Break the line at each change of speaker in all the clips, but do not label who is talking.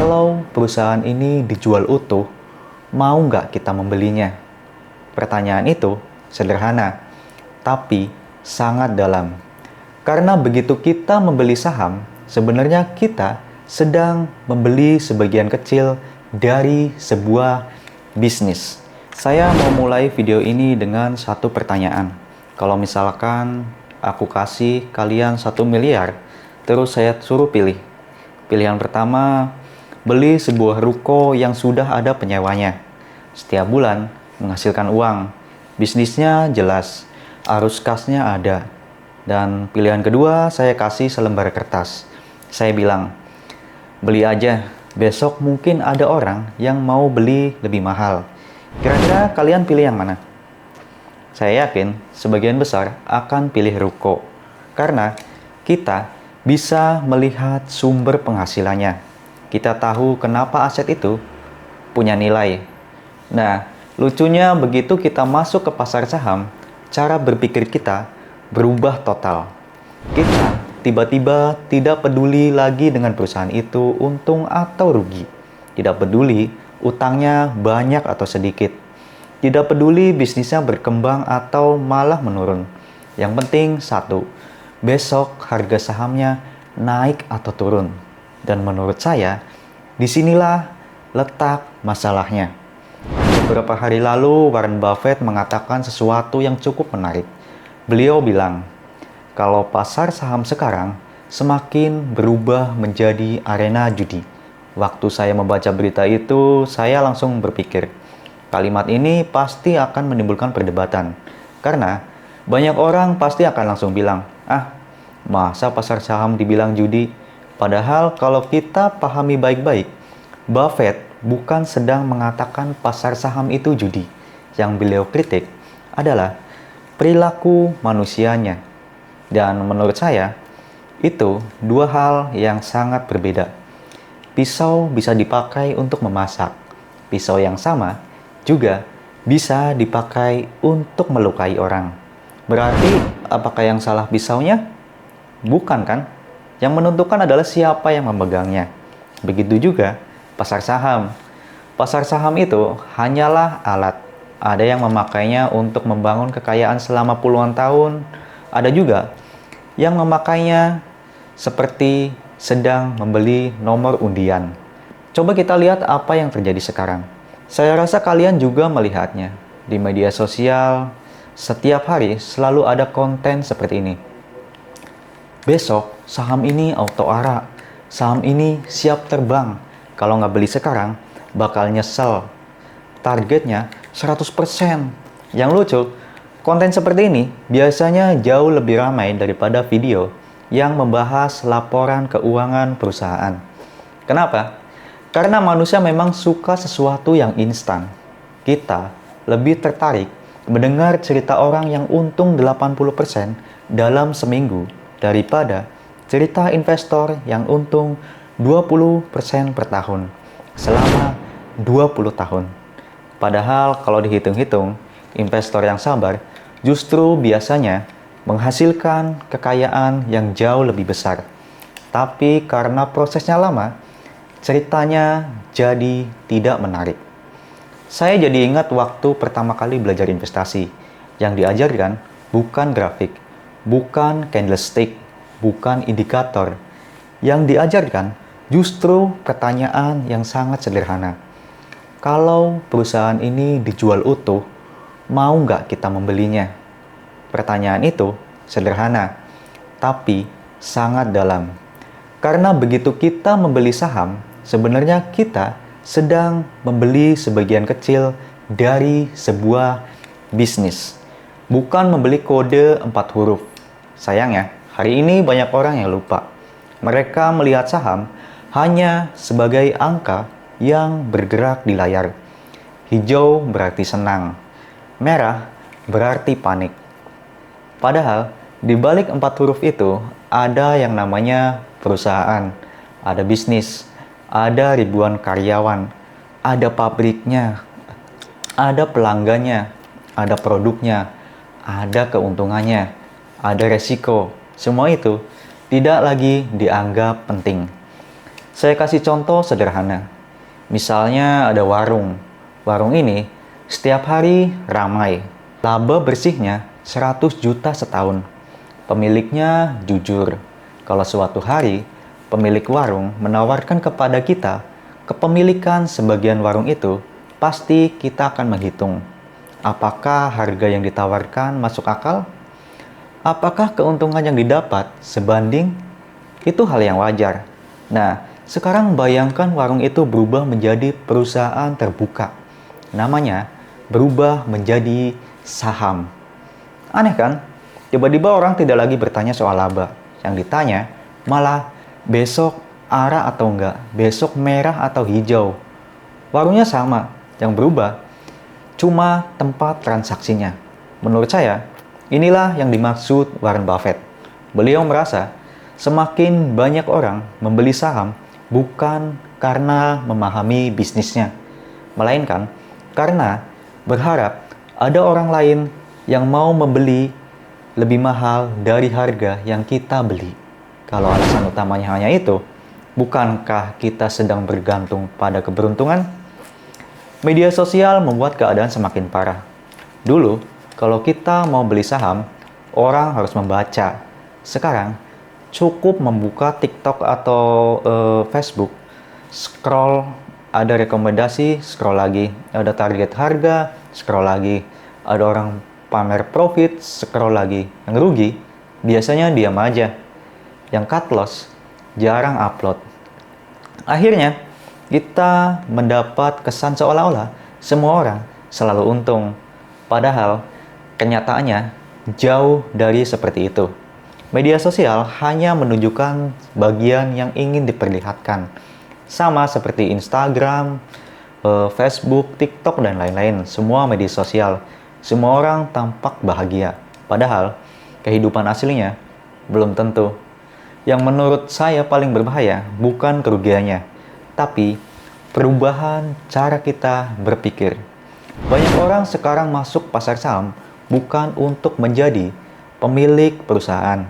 Kalau perusahaan ini dijual utuh, mau nggak kita membelinya? Pertanyaan itu sederhana, tapi sangat dalam. Karena begitu kita membeli saham, sebenarnya kita sedang membeli sebagian kecil dari sebuah bisnis. Saya mau mulai video ini dengan satu pertanyaan. Kalau misalkan aku kasih kalian 1 miliar, terus saya suruh pilih. Pilihan pertama, beli sebuah ruko yang sudah ada penyewanya. Setiap bulan menghasilkan uang. Bisnisnya jelas, arus kasnya ada. Dan pilihan kedua, saya kasih selembar kertas. Saya bilang, beli aja, besok mungkin ada orang yang mau beli lebih mahal. Kira-kira kalian pilih yang mana? Saya yakin sebagian besar akan pilih ruko. Karena kita bisa melihat sumber penghasilannya. Kita tahu kenapa aset itu punya nilai. Nah, lucunya begitu kita masuk ke pasar saham, cara berpikir kita berubah total. Kita tiba-tiba tidak peduli lagi dengan perusahaan itu untung atau rugi. Tidak peduli utangnya banyak atau sedikit. Tidak peduli bisnisnya berkembang atau malah menurun. Yang penting satu, besok harga sahamnya naik atau turun. Dan menurut saya, disinilah letak masalahnya. Beberapa hari lalu, Warren Buffett mengatakan sesuatu yang cukup menarik. Beliau bilang, kalau pasar saham sekarang semakin berubah menjadi arena judi. Waktu saya membaca berita itu, saya langsung berpikir, kalimat ini pasti akan menimbulkan perdebatan. Karena banyak orang pasti akan langsung bilang, masa pasar saham dibilang judi? Padahal kalau kita pahami baik-baik, Buffett bukan sedang mengatakan pasar saham itu judi. Yang beliau kritik adalah perilaku manusianya. Dan menurut saya, itu dua hal yang sangat berbeda. Pisau bisa dipakai untuk memasak. Pisau yang sama juga bisa dipakai untuk melukai orang. Berarti, apakah yang salah pisaunya? Bukan kan? Yang menentukan adalah siapa yang memegangnya. Begitu juga pasar saham. Pasar saham itu hanyalah alat. Ada yang memakainya untuk membangun kekayaan selama puluhan tahun. Ada juga yang memakainya seperti sedang membeli nomor undian. Coba kita lihat apa yang terjadi sekarang. Saya rasa kalian juga melihatnya. Di media sosial, setiap hari selalu ada konten seperti ini. Besok, saham ini auto arah. Saham ini siap terbang. Kalau nggak beli sekarang, bakal nyesel. Targetnya 100%. Yang lucu, konten seperti ini biasanya jauh lebih ramai daripada video yang membahas laporan keuangan perusahaan. Kenapa? Karena manusia memang suka sesuatu yang instan. Kita lebih tertarik mendengar cerita orang yang untung 80% dalam seminggu daripada cerita investor yang untung 20% per tahun selama 20 tahun. Padahal kalau dihitung-hitung, investor yang sabar justru biasanya menghasilkan kekayaan yang jauh lebih besar. Tapi karena prosesnya lama, ceritanya jadi tidak menarik. Saya jadi ingat waktu pertama kali belajar investasi. Yang diajarkan bukan grafik, bukan candlestick, bukan indikator. Yang diajarkan justru pertanyaan yang sangat sederhana. Kalau perusahaan ini dijual utuh, mau nggak kita membelinya? Pertanyaan itu sederhana, tapi sangat dalam. Karena begitu kita membeli saham, sebenarnya kita sedang membeli sebagian kecil dari sebuah bisnis. Bukan membeli kode 4 huruf. Sayangnya, hari ini banyak orang yang lupa. Mereka melihat saham hanya sebagai angka yang bergerak di layar. Hijau berarti senang, merah berarti panik. Padahal di balik 4 huruf itu ada yang namanya perusahaan, ada bisnis, ada ribuan karyawan, ada pabriknya, ada pelanggannya, ada produknya, ada keuntungannya, ada resiko. Semua itu tidak lagi dianggap penting. Saya kasih contoh sederhana. Misalnya ada warung. Warung ini setiap hari ramai. Laba bersihnya 100 juta setahun. Pemiliknya jujur. Kalau suatu hari pemilik warung menawarkan kepada kita kepemilikan sebagian warung itu, pasti kita akan menghitung. Apakah harga yang ditawarkan masuk akal? Apakah keuntungan yang didapat sebanding? Itu hal yang wajar. Nah, sekarang bayangkan warung itu berubah menjadi perusahaan terbuka. Namanya berubah menjadi saham. Aneh kan? Tiba-tiba orang tidak lagi bertanya soal laba. Yang ditanya malah besok arah atau enggak, besok merah atau hijau. Warungnya sama, yang berubah cuma tempat transaksinya. Menurut saya, inilah yang dimaksud Warren Buffett. Beliau merasa semakin banyak orang membeli saham bukan karena memahami bisnisnya, melainkan karena berharap ada orang lain yang mau membeli lebih mahal dari harga yang kita beli. Kalau alasan utamanya hanya itu, bukankah kita sedang bergantung pada keberuntungan? Media sosial membuat keadaan semakin parah. Dulu, kalau kita mau beli saham, orang harus membaca. Sekarang, cukup membuka TikTok atau Facebook, scroll, ada rekomendasi, scroll lagi, ada target harga, scroll lagi, ada orang pamer profit, scroll lagi. Yang rugi, biasanya diam aja. Yang cut loss, jarang upload. Akhirnya, kita mendapat kesan seolah-olah semua orang selalu untung. Padahal, kenyataannya jauh dari seperti itu. Media sosial hanya menunjukkan bagian yang ingin diperlihatkan. Sama seperti Instagram, Facebook, TikTok, dan lain-lain. Semua media sosial. Semua orang tampak bahagia. Padahal, kehidupan aslinya belum tentu. Yang menurut saya paling berbahaya bukan kerugiannya, tapi perubahan cara kita berpikir. Banyak orang sekarang masuk pasar saham bukan untuk menjadi pemilik perusahaan.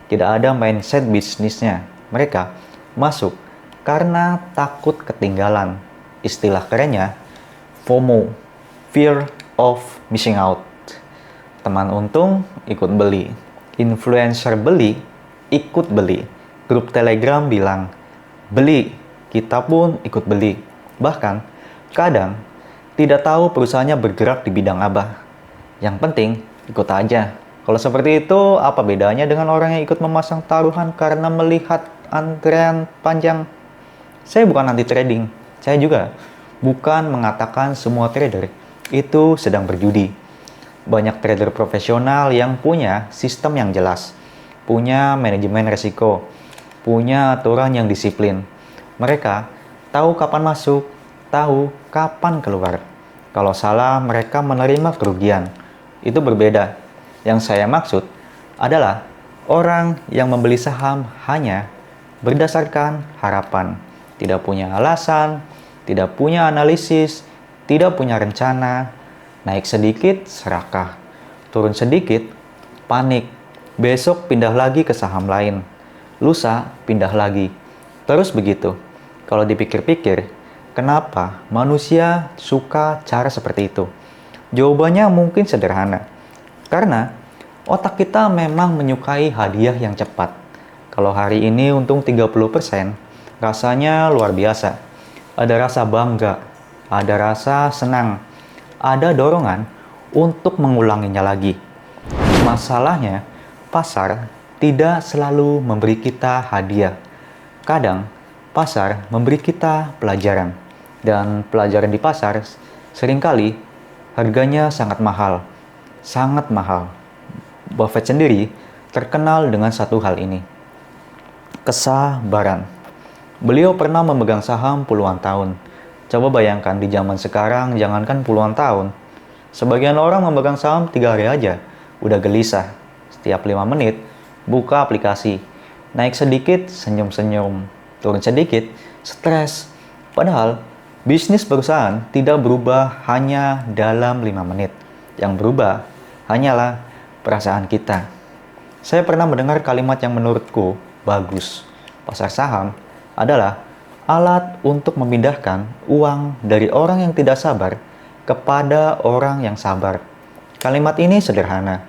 Tidak ada mindset bisnisnya. Mereka masuk karena takut ketinggalan. Istilah kerennya FOMO, Fear of Missing Out. Teman untung ikut beli. Influencer beli, ikut beli. Grup Telegram bilang, beli. Kita pun ikut beli. Bahkan, kadang tidak tahu perusahaannya bergerak di bidang apa. Yang penting, ikut aja. Kalau seperti itu, apa bedanya dengan orang yang ikut memasang taruhan karena melihat antrean panjang? Saya bukan anti trading. Saya juga bukan mengatakan semua trader itu sedang berjudi. Banyak trader profesional yang punya sistem yang jelas, punya manajemen risiko, punya aturan yang disiplin. Mereka tahu kapan masuk, tahu kapan keluar. Kalau salah, mereka menerima kerugian. Itu berbeda. Yang saya maksud adalah orang yang membeli saham hanya berdasarkan harapan. Tidak punya alasan, tidak punya analisis, tidak punya rencana. Naik sedikit, serakah. Turun sedikit, panik. Besok pindah lagi ke saham lain. Lusa pindah lagi. Terus begitu. Kalau dipikir-pikir, kenapa manusia suka cara seperti itu? Jawabannya mungkin sederhana. Karena otak kita memang menyukai hadiah yang cepat. Kalau hari ini untung 30%, rasanya luar biasa. Ada rasa bangga, ada rasa senang, ada dorongan untuk mengulanginya lagi. Masalahnya, pasar tidak selalu memberi kita hadiah. Kadang, pasar memberi kita pelajaran. Dan pelajaran di pasar seringkali harganya sangat mahal. Sangat mahal. Buffett sendiri terkenal dengan satu hal ini. Kesabaran. Beliau pernah memegang saham puluhan tahun. Coba bayangkan di zaman sekarang, jangankan puluhan tahun. Sebagian orang memegang saham 3 hari aja. Udah gelisah. Setiap 5 menit, buka aplikasi. Naik sedikit, senyum-senyum. Turun sedikit, stres. Padahal, bisnis perusahaan tidak berubah hanya dalam 5 menit. Yang berubah hanyalah perasaan kita. Saya pernah mendengar kalimat yang menurutku bagus. Pasar saham adalah alat untuk memindahkan uang dari orang yang tidak sabar kepada orang yang sabar. Kalimat ini sederhana,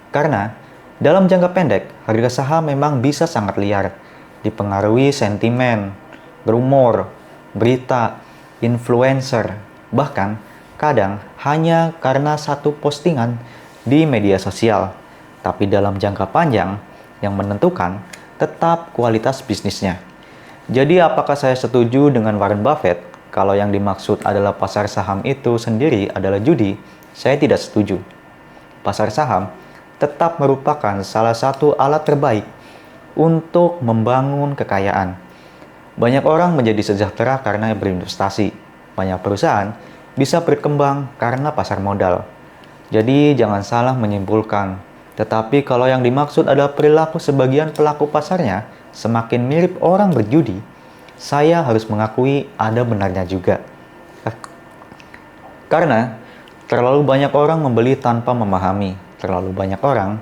karena dalam jangka pendek, harga saham memang bisa sangat liar, dipengaruhi sentimen, rumor, berita, influencer, bahkan kadang hanya karena satu postingan di media sosial. Tapi dalam jangka panjang, yang menentukan tetap kualitas bisnisnya. Jadi apakah saya setuju dengan Warren Buffett kalau yang dimaksud adalah pasar saham itu sendiri adalah judi? Saya tidak setuju. Pasar saham tetap merupakan salah satu alat terbaik untuk membangun kekayaan. Banyak orang menjadi sejahtera karena berinvestasi. Banyak perusahaan bisa berkembang karena pasar modal. Jadi jangan salah menyimpulkan. Tetapi kalau yang dimaksud adalah perilaku sebagian pelaku pasarnya semakin mirip orang berjudi, saya harus mengakui ada benarnya juga. Karena terlalu banyak orang membeli tanpa memahami. Terlalu banyak orang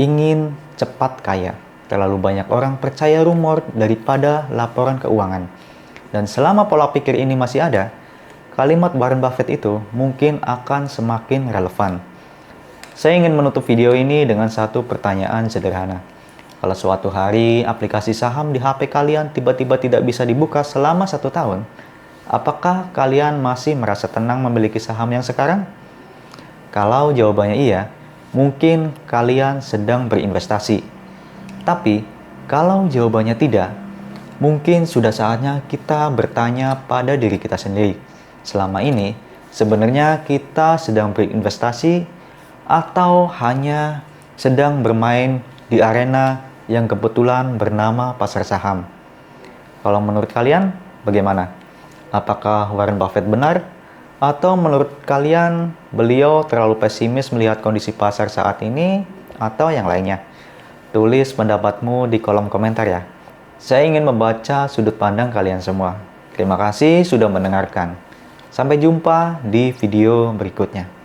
ingin cepat kaya. Terlalu banyak orang percaya rumor daripada laporan keuangan. Dan selama pola pikir ini masih ada, kalimat Warren Buffett itu mungkin akan semakin relevan. Saya ingin menutup video ini dengan satu pertanyaan sederhana. Kalau suatu hari aplikasi saham di HP kalian tiba-tiba tidak bisa dibuka selama 1 tahun, apakah kalian masih merasa tenang memiliki saham yang sekarang? Kalau jawabannya iya, mungkin kalian sedang berinvestasi. Tapi, kalau jawabannya tidak, mungkin sudah saatnya kita bertanya pada diri kita sendiri. Selama ini, sebenarnya kita sedang berinvestasi atau hanya sedang bermain di arena yang kebetulan bernama pasar saham? Kalau menurut kalian, bagaimana? Apakah Warren Buffett benar? Atau menurut kalian beliau terlalu pesimis melihat kondisi pasar saat ini atau yang lainnya? Tulis pendapatmu di kolom komentar ya. Saya ingin membaca sudut pandang kalian semua. Terima kasih sudah mendengarkan. Sampai jumpa di video berikutnya.